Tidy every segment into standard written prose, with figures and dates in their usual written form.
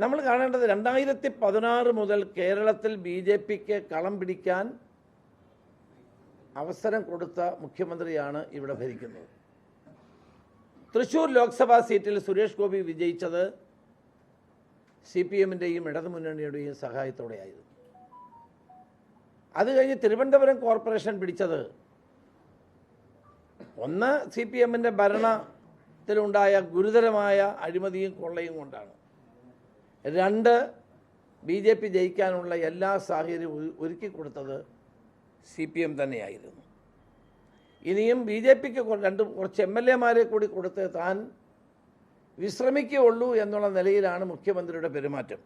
നമ്മൾ കാണേണ്ടത് 2016 മുതൽ കേരളത്തിൽ BJPക്ക് കളം പിടിക്കാൻ അവസരം കൊടുത്ത മുഖ്യമന്ത്രിയാണ് ഇവിടെ ഭരിക്കുന്നത്. തൃശ്ശൂർ ലോക്സഭാ സീറ്റിൽ സുരേഷ് ഗോപി വിജയിച്ചത് CPMൻ്റെയും ഇടതുമുന്നണിയുടെയും സഹായത്തോടെയായിരുന്നു. അത് കഴിഞ്ഞ് തിരുവനന്തപുരം കോർപ്പറേഷൻ പിടിച്ചത് ഒന്ന് CPMൻ്റെ ഭരണത്തിലുണ്ടായ ഗുരുതരമായ അഴിമതിയും കൊള്ളയും കൊണ്ടാണ്. രണ്ട്, BJP ജയിക്കാനുള്ള എല്ലാ സാഹചര്യവും ഒരുക്കി കൊടുത്തത് CPM തന്നെയായിരുന്നു. ഇനിയും BJPക്ക് കുറച്ച് MLA-മാരെ കൂടി കൊടുത്ത് താൻ വിശ്രമിക്കുകയുള്ളൂ എന്നുള്ള നിലയിലാണ് മുഖ്യമന്ത്രിയുടെ പെരുമാറ്റം.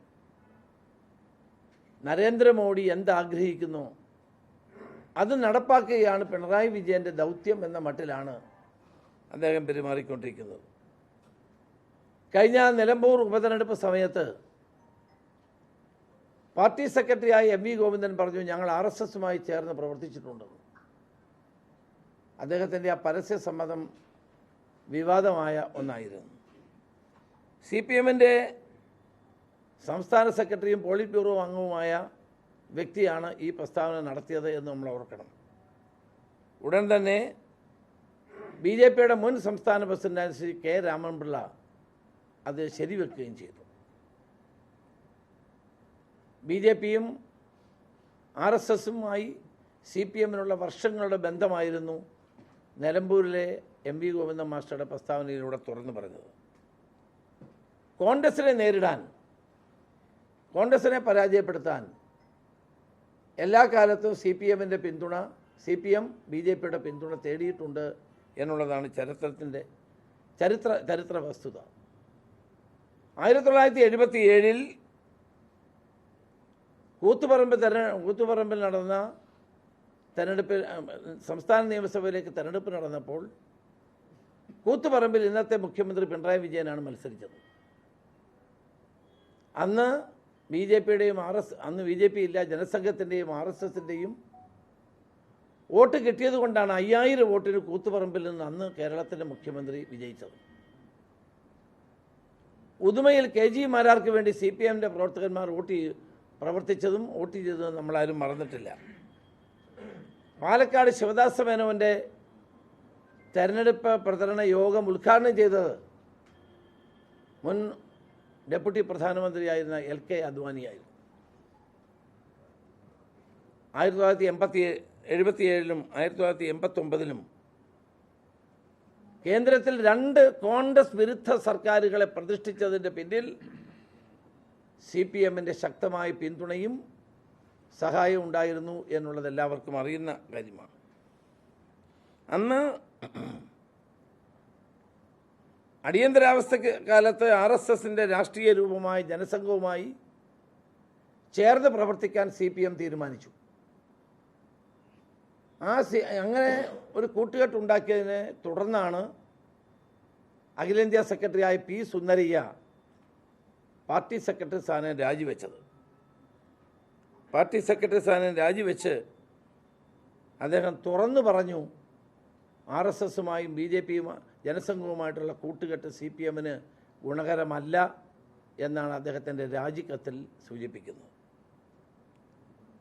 നരേന്ദ്രമോദി എന്താഗ്രഹിക്കുന്നു അത് നടപ്പാക്കുകയാണ് പിണറായി വിജയൻ്റെ ദൗത്യം എന്ന മട്ടിലാണ് അദ്ദേഹം പെരുമാറിക്കൊണ്ടിരിക്കുന്നത്. കഴിഞ്ഞ നിലമ്പൂർ ഉപതെരഞ്ഞെടുപ്പ് സമയത്ത് പാർട്ടി സെക്രട്ടറിയായ MV ഗോവിന്ദൻ പറഞ്ഞു, ഞങ്ങൾ RSSുമായി ചേർന്ന് പ്രവർത്തിച്ചിട്ടുണ്ടെന്ന്. അദ്ദേഹത്തിൻ്റെ ആ പരസ്യ സമ്മതം വിവാദമായ ഒന്നായിരുന്നു. CPMൻ്റെ സംസ്ഥാന സെക്രട്ടറിയും പോളിറ്റ് ബ്യൂറോ അംഗവുമായ വ്യക്തിയാണ് ഈ പ്രസ്താവന നടത്തിയത് എന്ന് നമ്മൾ ഓർക്കണം. ഉടൻ തന്നെ BJPയുടെ മുൻ സംസ്ഥാന പ്രസിഡന്റ് ശ്രീ K. രാമൻപിള്ള അത് ശരിവെക്കുകയും ചെയ്തു. BJPയും RSSുമായി CPMനുള്ള വർഷങ്ങളുടെ ബന്ധമായിരുന്നു നിലമ്പൂരിലെ MV ഗോവിന്ദൻ മാസ്റ്ററുടെ പ്രസ്താവനയിലൂടെ തുറന്നു പറഞ്ഞത്. കോൺഗ്രസിനെ നേരിടാൻ, കോൺഗ്രസിനെ പരാജയപ്പെടുത്താൻ എല്ലാ കാലത്തും CPMൻ്റെ പിന്തുണ, CPM BJPയുടെ പിന്തുണ തേടിയിട്ടുണ്ട് എന്നുള്ളതാണ് ചരിത്ര വസ്തുത. 1977 കൂത്തുപറമ്പിൽ നടന്ന തെരഞ്ഞെടുപ്പിൽ, സംസ്ഥാന നിയമസഭയിലേക്ക് തെരഞ്ഞെടുപ്പ് നടന്നപ്പോൾ കൂത്തുപറമ്പിൽ ഇന്നത്തെ മുഖ്യമന്ത്രി പിണറായി വിജയനാണ് മത്സരിച്ചത്. അന്ന് BJPയുടെയും അന്ന് BJP ഇല്ല, ജനസംഘത്തിൻ്റെയും RSSൻ്റെയും വോട്ട് കിട്ടിയത് കൊണ്ടാണ് 5000 വോട്ടിന് കൂത്തുപറമ്പിൽ നിന്ന് അന്ന് കേരളത്തിൻ്റെ മുഖ്യമന്ത്രി വിജയിച്ചത്. ഉദുമയിൽ KG മാരാർക്ക് വേണ്ടി CPMൻ്റെ പ്രവർത്തകന്മാർ പ്രവർത്തിച്ചതും വോട്ട് ചെയ്തതും നമ്മളാരും മറന്നിട്ടില്ല. പാലക്കാട് ശിവദാസ മേനോൻ്റെ തെരഞ്ഞെടുപ്പ് പ്രചരണ യോഗം ഉദ്ഘാടനം ചെയ്തത് മുൻ ഡെപ്യൂട്ടി പ്രധാനമന്ത്രിയായിരുന്ന LK അദ്വാനിയായിരുന്നു. 1977 1989 കേന്ദ്രത്തിൽ 2 കോൺഗ്രസ് വിരുദ്ധ സർക്കാരുകളെ പ്രതിഷ്ഠിച്ചതിൻ്റെ പിന്നിൽ CPMൻ്റെ ശക്തമായ പിന്തുണയും സഹായവും ഉണ്ടായിരുന്നു എന്നുള്ളത് എല്ലാവർക്കും അറിയുന്ന കാര്യമാണ്. അന്ന് അടിയന്തരാവസ്ഥ കാലത്ത് RSSൻ്റെ രാഷ്ട്രീയ രൂപമായ ജനസംഘവുമായി ചേർന്ന് പ്രവർത്തിക്കാൻ CPM തീരുമാനിച്ചു. അങ്ങനെ ഒരു കൂട്ടുകെട്ടുണ്ടാക്കിയതിനെ തുടർന്നാണ് അഖിലേന്ത്യാ സെക്രട്ടറിയായ P. സുന്ദരയ്യ പാർട്ടി സെക്രട്ടറി സ്ഥാനം രാജിവെച്ചത്. പാർട്ടി സെക്രട്ടറി സ്ഥാനം രാജിവെച്ച് അദ്ദേഹം തുറന്നു പറഞ്ഞു, RSSുമായും BJPയും ജനസംഘവുമായിട്ടുള്ള കൂട്ടുകെട്ട് CPMന് ഗുണകരമല്ല എന്നാണ് അദ്ദേഹത്തിൻ്റെ രാജിക്കത്തിൽ സൂചിപ്പിക്കുന്നത്.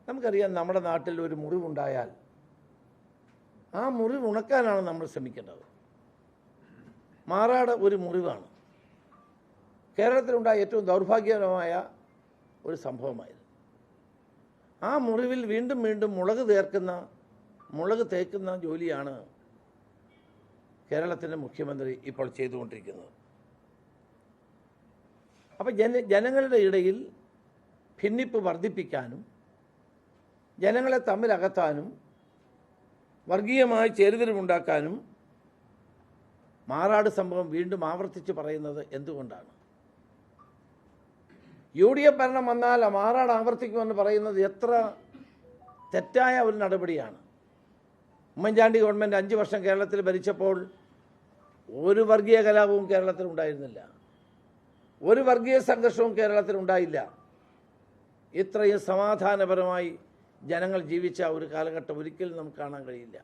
നമുക്കറിയാം, നമ്മുടെ നാട്ടിൽ ഒരു മുറിവുണ്ടായാൽ ആ മുറിവ് ഉണക്കാനാണ് നമ്മൾ ശ്രമിക്കേണ്ടത്. മാറാട് ഒരു മുറിവാണ്. കേരളത്തിലുണ്ടായ ഏറ്റവും ദൗർഭാഗ്യകരമായ ഒരു സംഭവമായിരുന്നു. ആ മുറിവിൽ വീണ്ടും വീണ്ടും മുളക് തേക്കുന്ന ജോലിയാണ് കേരളത്തിൻ്റെ മുഖ്യമന്ത്രി ഇപ്പോൾ ചെയ്തുകൊണ്ടിരിക്കുന്നത്. അപ്പോൾ ജനങ്ങളുടെ ഇടയിൽ ഭിന്നിപ്പ് വർദ്ധിപ്പിക്കാനും ജനങ്ങളെ തമ്മിലകത്താനും വർഗീയമായ ചേരിതിരിവുണ്ടാക്കാനും മാറാട് സംഭവം വീണ്ടും ആവർത്തിച്ച് പറയുന്നത് എന്തുകൊണ്ടാണ്? UDF ഭരണം വന്നാൽ മാറാട് ആവർത്തിക്കുമെന്ന് പറയുന്നത് എത്ര തെറ്റായ ഒരു നടപടിയാണ്. ഉമ്മൻചാണ്ടി ഗവൺമെൻറ് 5 വർഷം കേരളത്തിൽ ഭരിച്ചപ്പോൾ ഒരു വർഗീയ കലാപവും കേരളത്തിൽ ഉണ്ടായിരുന്നില്ല, ഒരു വർഗീയ സംഘർഷവും കേരളത്തിൽ ഉണ്ടായില്ല. ഇത്രയും സമാധാനപരമായി ജനങ്ങൾ ജീവിച്ച ഒരു കാലഘട്ടം ഒരിക്കലും നമുക്ക് കാണാൻ കഴിയില്ല.